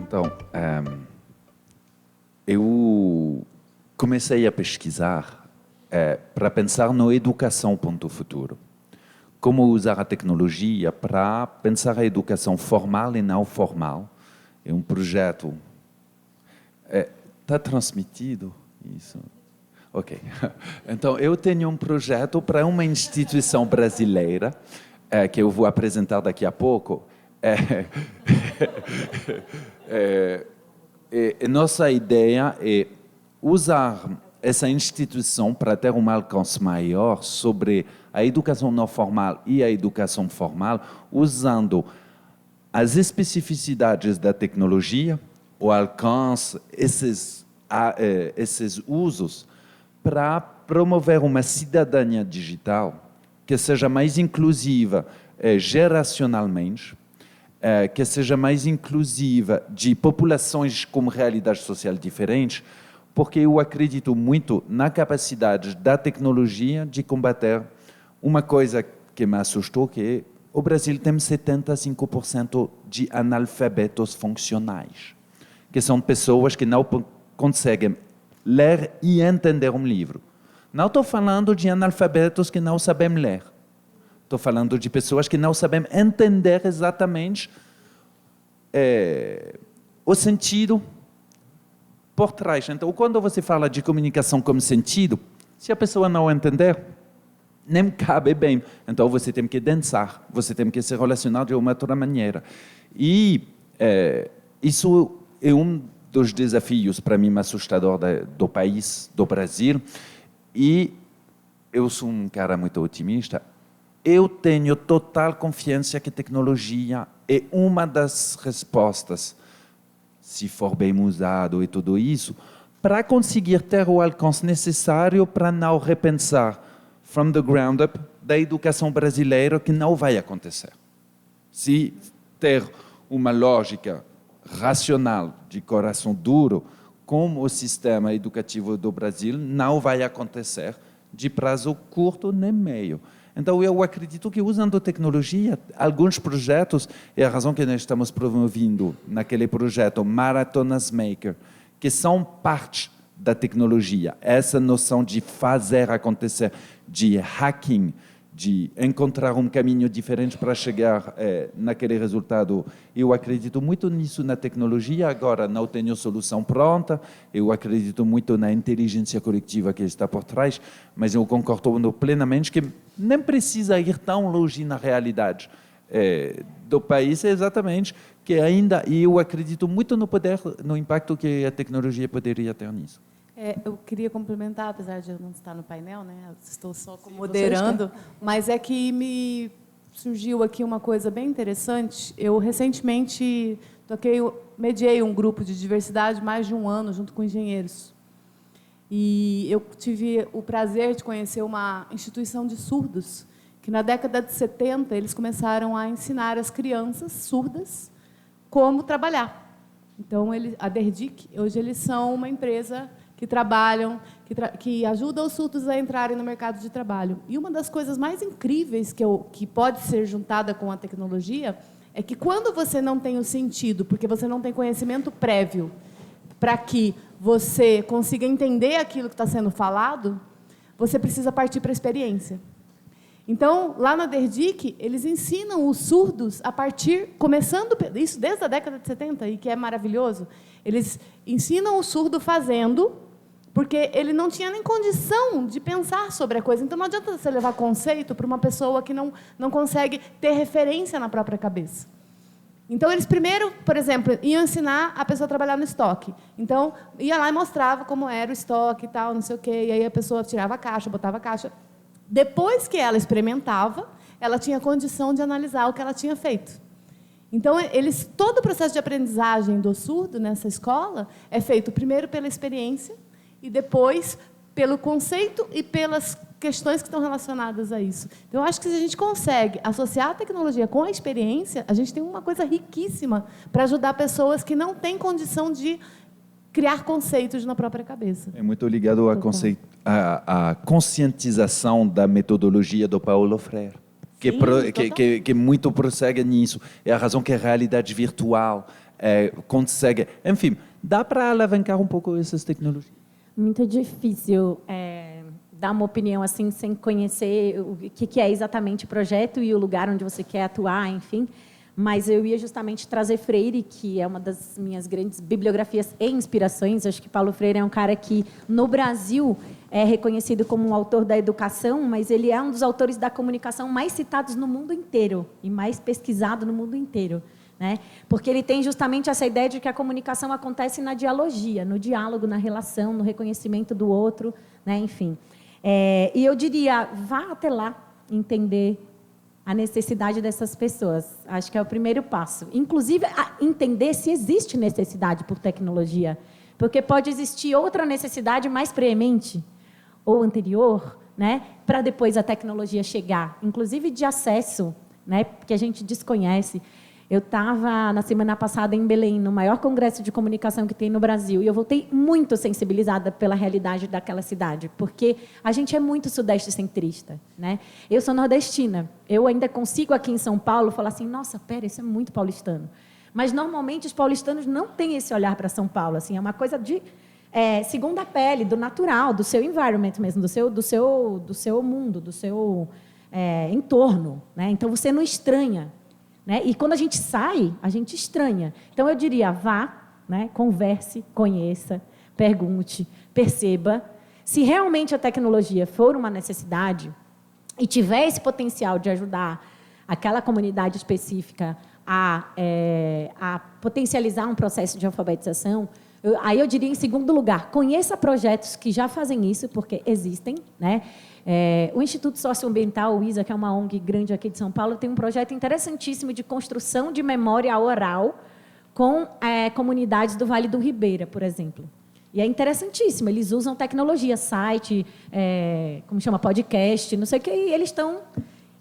Então, eu comecei a pesquisar para pensar na educação para o futuro. Como usar a tecnologia para pensar a educação formal e não formal. É um projeto... Está transmitido isso? Ok. Então, eu tenho um projeto para uma instituição brasileira, que eu vou apresentar daqui a pouco. Nossa ideia é usar essa instituição para ter um alcance maior sobre a educação não formal e a educação formal, usando as especificidades da tecnologia, o alcance, esses usos, para promover uma cidadania digital que seja mais inclusiva geracionalmente, que seja mais inclusiva de populações com realidades sociais diferentes, porque eu acredito muito na capacidade da tecnologia de combater uma coisa que me assustou, que o Brasil tem 75% de analfabetos funcionais, que são pessoas que não conseguem ler e entender um livro. Não estou falando de analfabetos que não sabem ler. Estou falando de pessoas que não sabem entender exatamente o sentido por trás. Então, quando você fala de comunicação como sentido, se a pessoa não entender, nem cabe bem. Então, você tem que dançar, você tem que se relacionar de uma outra maneira. E isso é um dos desafios, para mim, assustador do país, do Brasil. E eu sou um cara muito otimista. Eu tenho total confiança que a tecnologia é uma das respostas, se for bem usado e tudo isso, para conseguir ter o alcance necessário para não repensar from the ground up da educação brasileira, que não vai acontecer. Se ter uma lógica racional, de coração duro, como o sistema educativo do Brasil, não vai acontecer de prazo curto nem meio. Então, eu acredito que, usando tecnologia, alguns projetos, é a razão que nós estamos promovendo naquele projeto Maratonas Maker, que são parte da tecnologia, essa noção de fazer acontecer, de hacking, de encontrar um caminho diferente para chegar naquele resultado. Eu acredito muito nisso na tecnologia, agora não tenho solução pronta, eu acredito muito na inteligência coletiva que está por trás, mas eu concordo plenamente que nem precisa ir tão longe na realidade do país, exatamente, que ainda, e eu acredito muito no poder, no impacto que a tecnologia poderia ter nisso. Eu queria complementar, apesar de eu não estar no painel, né? Estou só moderando, mas é que me surgiu aqui uma coisa bem interessante. Eu recentemente mediei um grupo de diversidade mais de um ano junto com engenheiros. E eu tive o prazer de conhecer uma instituição de surdos, que na década de 70 eles começaram a ensinar as crianças surdas como trabalhar. Então, a Derdic, hoje eles são uma empresa que trabalham, que ajuda os surdos a entrarem no mercado de trabalho. E uma das coisas mais incríveis que pode ser juntada com a tecnologia é que, quando você não tem o sentido, porque você não tem conhecimento prévio para que você consiga entender aquilo que está sendo falado, você precisa partir para a experiência. Então, lá na Derdic, eles ensinam os surdos a partir, começando isso desde a década de 70, e que é maravilhoso, eles ensinam o surdo fazendo, porque ele não tinha nem condição de pensar sobre a coisa. Então, não adianta você levar conceito para uma pessoa que não consegue ter referência na própria cabeça. Então, eles primeiro, por exemplo, iam ensinar a pessoa a trabalhar no estoque. Então, ia lá e mostrava como era o estoque e tal, não sei o quê, e aí a pessoa tirava a caixa, botava a caixa. Depois que ela experimentava, ela tinha condição de analisar o que ela tinha feito. Então, todo o processo de aprendizagem do surdo nessa escola é feito primeiro pela experiência e depois pelo conceito e pelas questões que estão relacionadas a isso. Então, eu acho que, se a gente consegue associar a tecnologia com a experiência, a gente tem uma coisa riquíssima para ajudar pessoas que não têm condição de criar conceitos na própria cabeça. É muito ligado à conscientização da metodologia do Paulo Freire, que muito prossegue nisso. É a razão que a realidade virtual consegue. Enfim, dá para alavancar um pouco essas tecnologias? Muito difícil dar uma opinião assim sem conhecer o que é exatamente o projeto e o lugar onde você quer atuar, enfim. Mas eu ia justamente trazer Freire, que é uma das minhas grandes bibliografias e inspirações. Acho que Paulo Freire é um cara que, no Brasil, é reconhecido como um autor da educação, mas ele é um dos autores da comunicação mais citados no mundo inteiro e mais pesquisado no mundo inteiro, né? Porque ele tem justamente essa ideia de que a comunicação acontece na dialogia, no diálogo, na relação, no reconhecimento do outro, né? Enfim. E eu diria, vá até lá entender a necessidade dessas pessoas. Acho que é o primeiro passo. Inclusive, entender se existe necessidade por tecnologia. Porque pode existir outra necessidade mais preemente ou anterior, né, para depois a tecnologia chegar. Inclusive de acesso, né, que a gente desconhece. Eu estava, na semana passada, em Belém, no maior congresso de comunicação que tem no Brasil, e eu voltei muito sensibilizada pela realidade daquela cidade, porque a gente é muito sudeste-centrista, né? Eu sou nordestina. Eu ainda consigo, aqui em São Paulo, falar assim, nossa, pera, isso é muito paulistano. Mas, normalmente, os paulistanos não têm esse olhar para São Paulo. Assim, é uma coisa de segunda pele, do natural, do seu environment mesmo, do seu mundo, do seu entorno, né? Então, você não estranha. Né? E quando a gente sai, a gente estranha. Então, eu diria, vá, né? Converse, conheça, pergunte, perceba. Se realmente a tecnologia for uma necessidade e tiver esse potencial de ajudar aquela comunidade específica a potencializar um processo de alfabetização, aí eu diria, em segundo lugar, conheça projetos que já fazem isso, porque existem, né? O Instituto Socioambiental, o ISA, que é uma ONG grande aqui de São Paulo, tem um projeto interessantíssimo de construção de memória oral com comunidades do Vale do Ribeira, por exemplo. E é interessantíssimo. Eles usam tecnologia, site, como chama, podcast, não sei o que, e eles estão...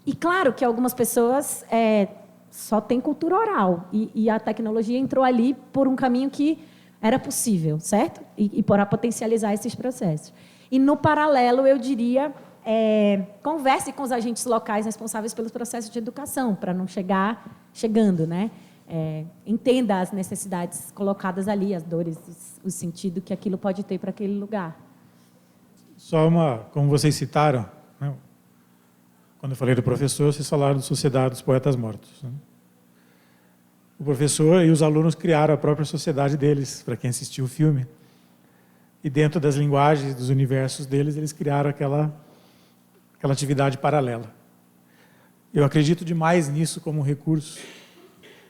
E, claro, que algumas pessoas só têm cultura oral, e a tecnologia entrou ali por um caminho que era possível, certo? E para potencializar esses processos. E, no paralelo, eu diria... converse com os agentes locais responsáveis pelos processos de educação, para não chegando, né? Entenda as necessidades colocadas ali, as dores, o sentido que aquilo pode ter para aquele lugar. Só como vocês citaram, né? Quando eu falei do professor, vocês falaram da Sociedade dos Poetas Mortos, né? O professor e os alunos criaram a própria sociedade deles, para quem assistiu o filme. E dentro das linguagens, dos universos deles, eles criaram aquela atividade paralela. Eu acredito demais nisso como um recurso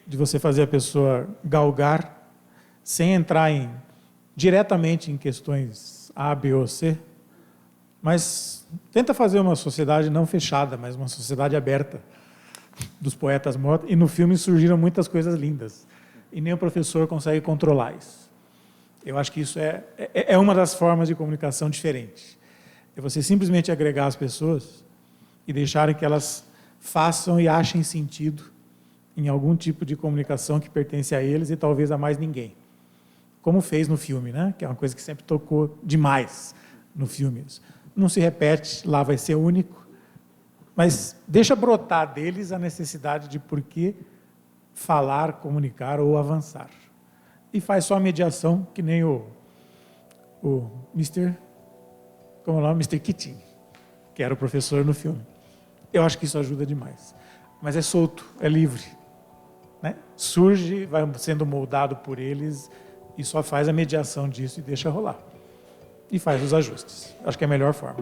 de você fazer a pessoa galgar sem entrar diretamente em questões A, B ou C, mas tenta fazer uma sociedade não fechada, mas uma sociedade aberta dos poetas mortos, e no filme surgiram muitas coisas lindas, e nem o professor consegue controlar isso. Eu acho que isso é uma das formas de comunicação diferente. É você simplesmente agregar as pessoas e deixarem que elas façam e achem sentido em algum tipo de comunicação que pertence a eles e talvez a mais ninguém. Como fez no filme, né? Que é uma coisa que sempre tocou demais no filme. Não se repete, lá vai ser único, mas deixa brotar deles a necessidade de por que falar, comunicar ou avançar. E faz só a mediação, que nem o Mr. Como é o nome? Mr. Keating, que era o professor no filme. Eu acho que isso ajuda demais. Mas é solto, é livre, né? Surge, vai sendo moldado por eles e só faz a mediação disso e deixa rolar. E faz os ajustes. Acho que é a melhor forma.